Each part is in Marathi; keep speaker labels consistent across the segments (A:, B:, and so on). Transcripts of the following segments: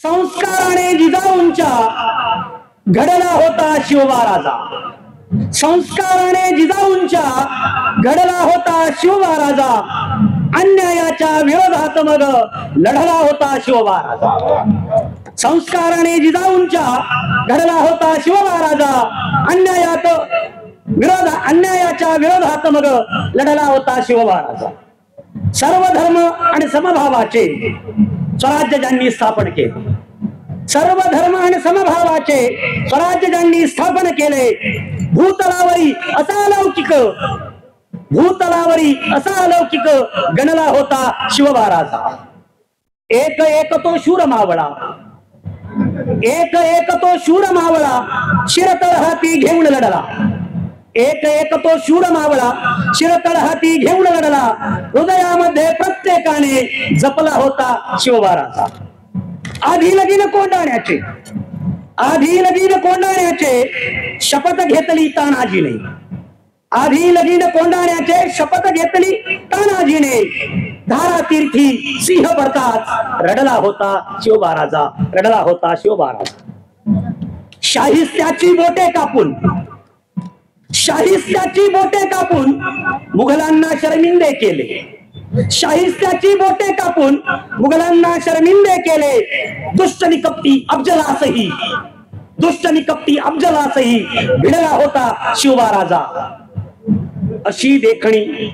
A: संस्काराने जिजाऊंच्या घडला होता शिवबा राजा। संस्काराने जिजाऊंच्या घडला होता शिवबा राजा। अन्यायाच्या विरोधात मग लढला होता शिवबा राजा। संस्काराने जिजाऊंच्या घडला होता शिवबा राजा। अन्यायाच्या विरोधात मग लढला होता शिवबा राजा। सर्व धर्म आणि समभावाचे स्वराज्य ज्यांनी स्थापन केले, सर्व धर्म आणि समभावाचे स्वराज्य ज्यांनी स्थापन केले, भूतलावरी असा अलौकिक गणला होता शिवबा राजा। एक एक तो शूर मावळा, एक एक तो शूर मावळा शिरतळ हाती घेऊन लढला। एक एक तो शूर मावळा शिरतळ हाती घेऊन लढला। हृदयामध्ये प्रत्येकाने जपला होता शिवबा राजा। आधी लगीन कोंडाण्याचे शपथ घेतली तानाजीने। आधी लगीन कोंडाण्याचे शपथ घेतली तानाजीने। धारातीर्थी सिंह भरताच रडला होता शिवबा राजा, रडला होता शिवबा राजा। शाहिस्त्याची बोटे कापून मुघलांना शर्मिंदे केले। शाहिस्त्याची बोटे कापून मुघलांना शर्मिंदे केले। दुष्ट निकपटी अफजलासही भिडला होता शिवबा राजा। अशी देखणी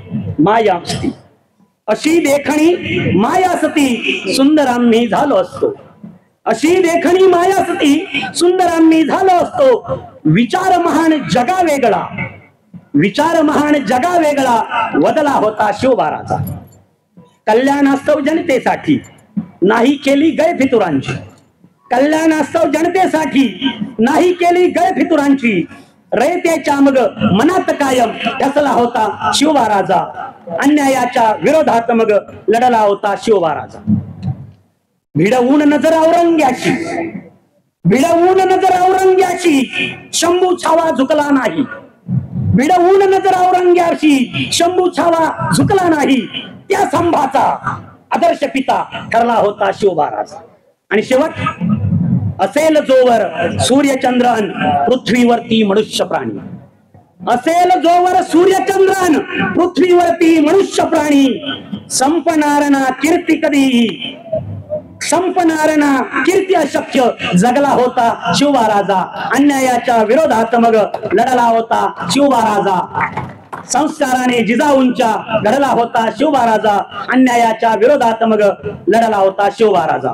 A: मायासती सुंदर आम्ही झालो असतो। अशी देखणी मायासती सुंदर आम्ही झालो असतो। विचार महान जगा वेगळा वदला होता शिवबा राजा। कल्याणास्तव जनतेसाठी नाही केली गैरफितुरांची। कल्याणास्तव जनतेसाठी नाही केली गैरफितुरांची। रयतेच्या मग मनात कायम ठसला होता शिवबा राजा। अन्यायाच्या विरोधात मग लढला होता शिवबा राजा। भिडवून नजर औरंग्याशी शंभू छावा झुकला नाही। भिडवून नजर औरंग्याशी शंभू छावा झुकला नाही। त्या स्तंभाचा आदर्श पिता ठरला होता शिवबा राजा। आणि शेवट, असेल जोवर सूर्यचंद्रन पृथ्वीवरती मनुष्य प्राणी। असेल जोवर सूर्यचंद्रन पृथ्वीवरती मनुष्य प्राणी। संपणार ना कीर्ती अशक्य जगला होता शिवबा राजा। अन्यायाच्या विरोधात मग लढला होता शिवबा राजा। संस्काराने जिजाऊंच्या घडला होता शिवबा राजा। अन्यायाच्या विरोधात मग लढला होता शिवबा राजा।